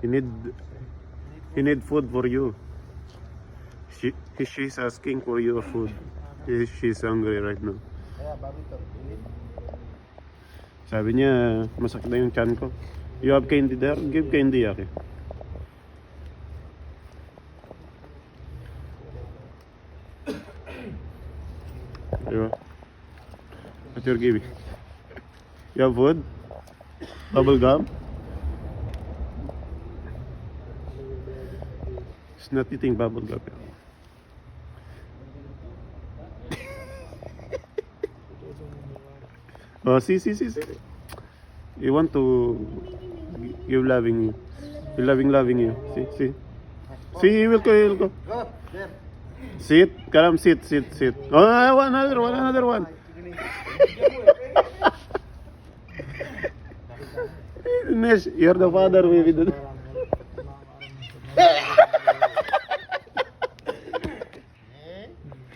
He need he need food for you. She's asking for your food. She's hungry right now. Sabi niya, masakit na yung tiyan ko. You have candy there? Give candy, Aki. Diba? What you're giving? You have food? Bubble gum? It's not eating bubble gum. Oh, see. You want to give loving you. He loving you. See. See, he will go. Go, there. Sit. Karam, sit. Oh, another one. Nesh, you're the father, baby.